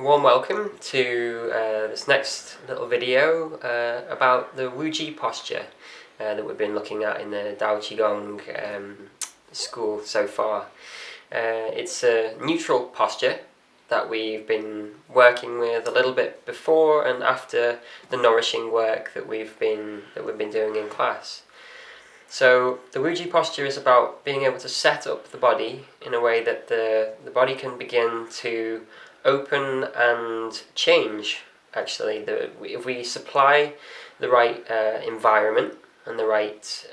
A warm welcome to this next little video about the Wuji posture that we've been looking at in the Qi Gong school so far. It's a neutral posture that we've been working with a little bit before and after the nourishing work that we've been doing in class. So the Wuji posture is about being able to set up the body in a way that the body can begin to open and change. Actually, if we supply the right environment and the right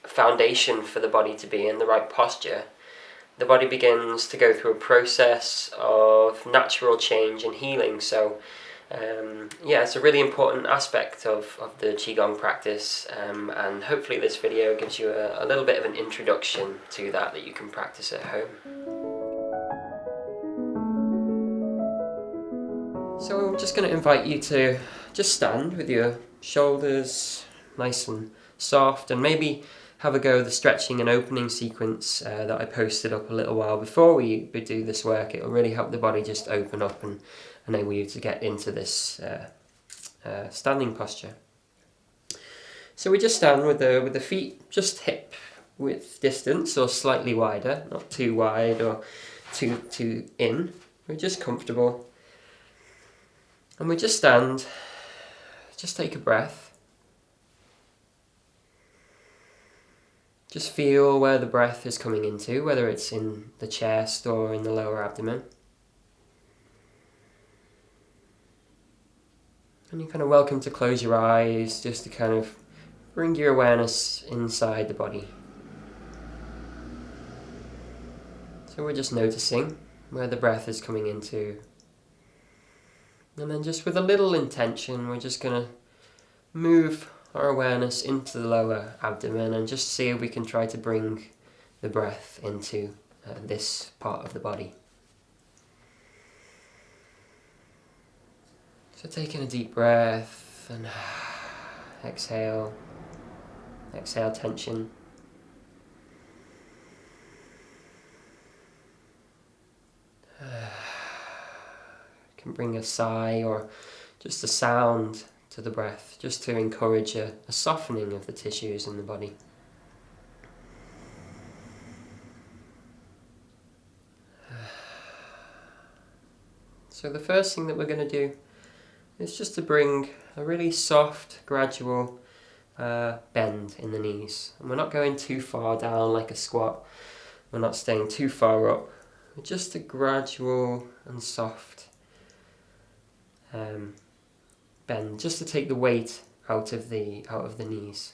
foundation for the body to be in, the right posture, the body begins to go through a process of natural change and healing. So it's a really important aspect of the Qi Gong practice, and hopefully this video gives you a little bit of an introduction to that you can practice at home. So I'm just going to invite you to just stand with your shoulders nice and soft, and maybe have a go at the stretching and opening sequence that I posted up a little while before we do this work. It'll really help the body just open up and enable you to get into this standing posture. So we just stand with the feet just hip width distance or slightly wider, not too wide or too in. We're just comfortable. And we just stand, just take a breath. Just feel where the breath is coming into, whether it's in the chest or in the lower abdomen. And you're kind of welcome to close your eyes just to kind of bring your awareness inside the body. So we're just noticing where the breath is coming into. And then just with a little intention, we're just going to move our awareness into the lower abdomen and just see if we can try to bring the breath into this part of the body. So taking a deep breath and exhale tension. Can bring a sigh or just a sound to the breath, just to encourage a softening of the tissues in the body. So the first thing that we're going to do is just to bring a really soft, gradual bend in the knees. And we're not going too far down like a squat. We're not staying too far up. Just a gradual and soft bend, just to take the weight out of the knees.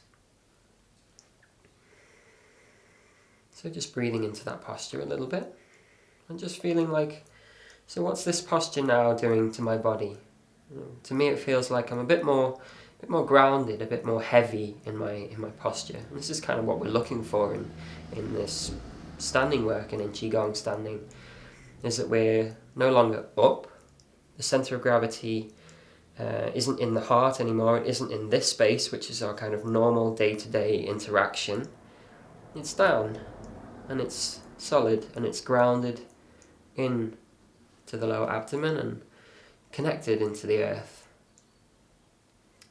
So just breathing into that posture a little bit and just feeling like, so what's this posture now doing to my body? To me it feels like I'm a bit more grounded, a bit more heavy in my posture. And this is kind of what we're looking for in this standing work and in Qigong standing, is that we're no longer up. The center of gravity isn't in the heart anymore. It isn't in this space, which is our kind of normal day-to-day interaction. It's down, and it's solid, and it's grounded in to the lower abdomen and connected into the earth.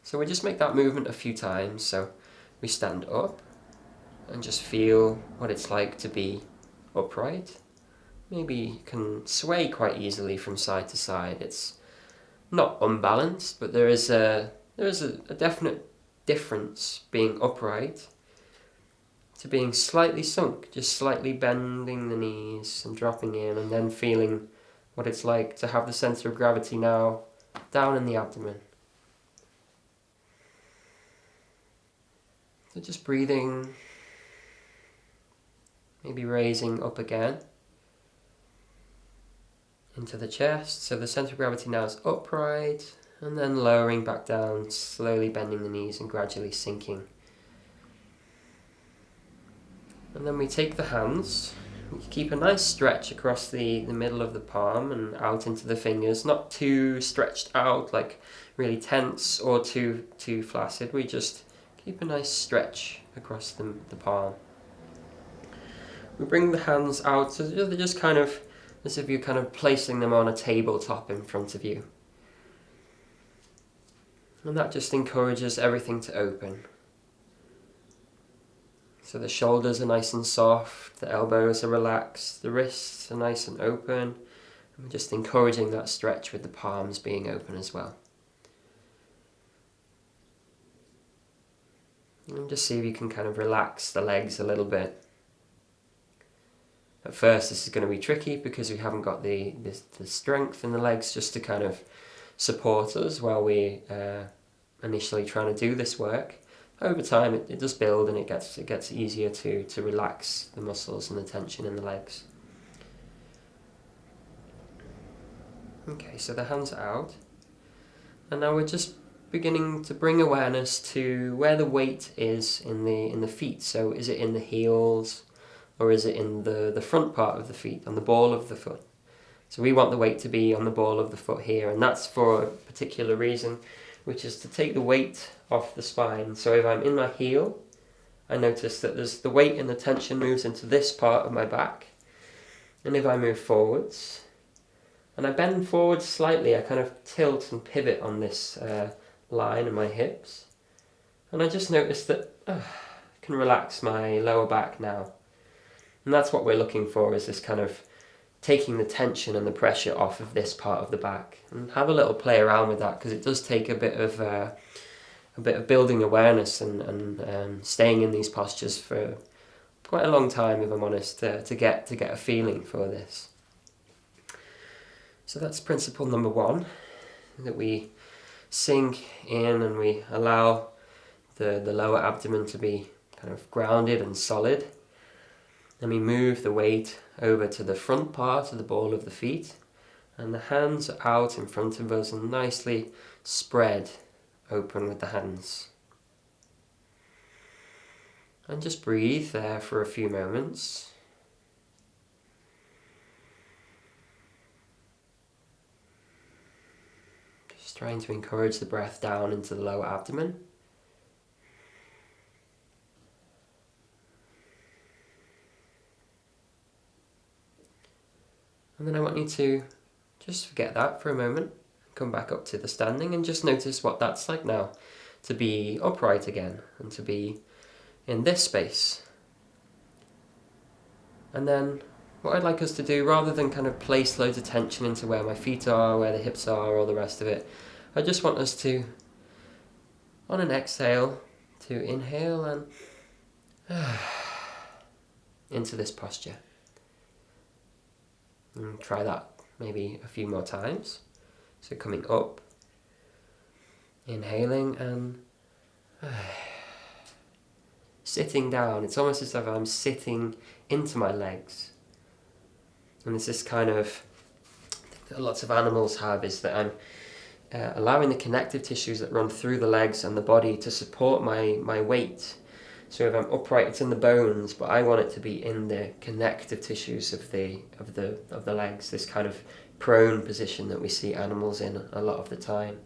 So we just make that movement a few times. So we stand up and just feel what it's like to be upright. Maybe you can sway quite easily from side to side. It's not unbalanced, but there is a definite difference being upright to being slightly sunk, just slightly bending the knees and dropping in, and then feeling what it's like to have the center of gravity now down in the abdomen. So just breathing, maybe raising up again into the chest, so the center of gravity now is upright, and then lowering back down, slowly bending the knees and gradually sinking. And then we take the hands, we keep a nice stretch across the middle of the palm and out into the fingers, not too stretched out, like really tense or too flaccid. We just keep a nice stretch across the palm. We bring the hands out so they're just kind of as if you're kind of placing them on a tabletop in front of you. And that just encourages everything to open. So the shoulders are nice and soft, the elbows are relaxed, the wrists are nice and open. And we're just encouraging that stretch with the palms being open as well. And just see if you can kind of relax the legs a little bit. At first this is going to be tricky because we haven't got the strength in the legs just to kind of support us while we initially trying to do this work. Over time it does build, and it gets easier to relax the muscles and the tension in the legs. Okay, so the hands are out, and now we're just beginning to bring awareness to where the weight is in the feet. So is it in the heels, or is it in the front part of the feet, on the ball of the foot? So we want the weight to be on the ball of the foot here, and that's for a particular reason, which is to take the weight off the spine. So if I'm in my heel, I notice that the weight and the tension moves into this part of my back. And if I move forwards, and I bend forward slightly, I kind of tilt and pivot on this line in my hips. And I just notice that I can relax my lower back now. And that's what we're looking for, is this kind of taking the tension and the pressure off of this part of the back. And have a little play around with that, because it does take a bit of building awareness and staying in these postures for quite a long time, if I'm honest, to get a feeling for this. So that's principle number 1, that we sink in and we allow the lower abdomen to be kind of grounded and solid. Then we move the weight over to the front part of the ball of the feet, and the hands are out in front of us and nicely spread open with the hands. And just breathe there for a few moments. Just trying to encourage the breath down into the lower abdomen. And then I want you to just forget that for a moment, come back up to the standing, and just notice what that's like now, to be upright again and to be in this space. And then what I'd like us to do, rather than kind of place loads of tension into where my feet are, where the hips are, all the rest of it, I just want us to, on an exhale, to inhale and into this posture. And try that maybe a few more times. So coming up, inhaling and sitting down. It's almost as if I'm sitting into my legs. And there's this kind of, that lots of animals have, is that I'm allowing the connective tissues that run through the legs and the body to support my weight. So if I'm upright, it's in the bones, but I want it to be in the connective tissues of the legs. This kind of prone position that we see animals in a lot of the time.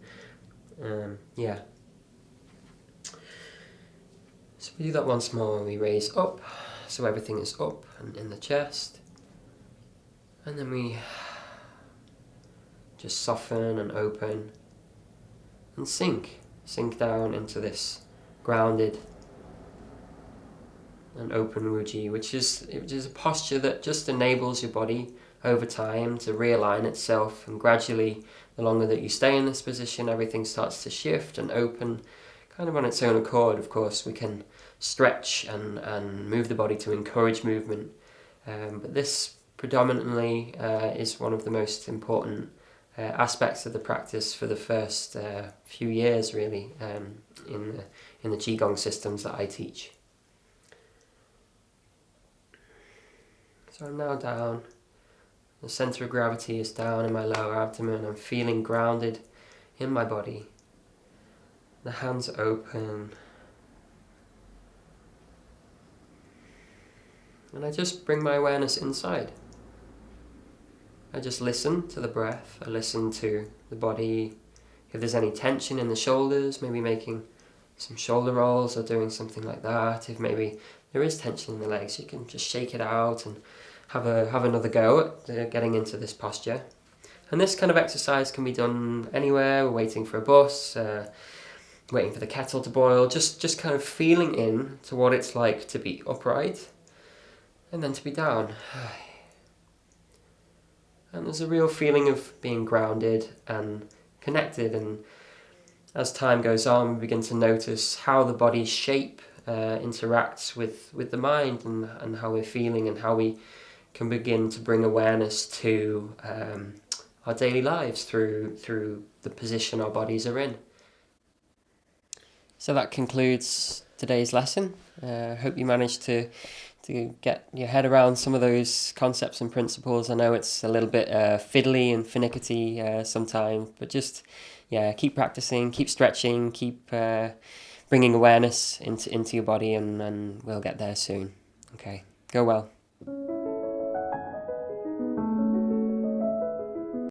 Yeah. So we do that once more. We raise up, so everything is up and in the chest, and then we just soften and open and sink down into this grounded and open Wuji, which is a posture that just enables your body over time to realign itself, and gradually, the longer that you stay in this position, everything starts to shift and open kind of on its own accord. Of course, we can stretch and move the body to encourage movement, but this predominantly is one of the most important aspects of the practice for the first few years, really, in the Qi Gong systems that I teach. So I'm now down. The center of gravity is down in my lower abdomen. I'm feeling grounded in my body. The hands are open. And I just bring my awareness inside. I just listen to the breath. I listen to the body. If there's any tension in the shoulders, maybe making some shoulder rolls or doing something like that. If maybe there is tension in the legs, you can just shake it out and have another go at getting into this posture. And this kind of exercise can be done anywhere. We're waiting for a bus, waiting for the kettle to boil, just kind of feeling in to what it's like to be upright and then to be down. And there's a real feeling of being grounded and connected, and as time goes on, we begin to notice how the body's shape interacts with the mind, and how we're feeling, and how we can begin to bring awareness to our daily lives through the position our bodies are in. So that concludes today's lesson. I hope you managed to get your head around some of those concepts and principles. I know it's a little bit fiddly and finicky sometimes, but just keep practicing, keep stretching, keep bringing awareness into your body, and we'll get there soon. Okay, go well.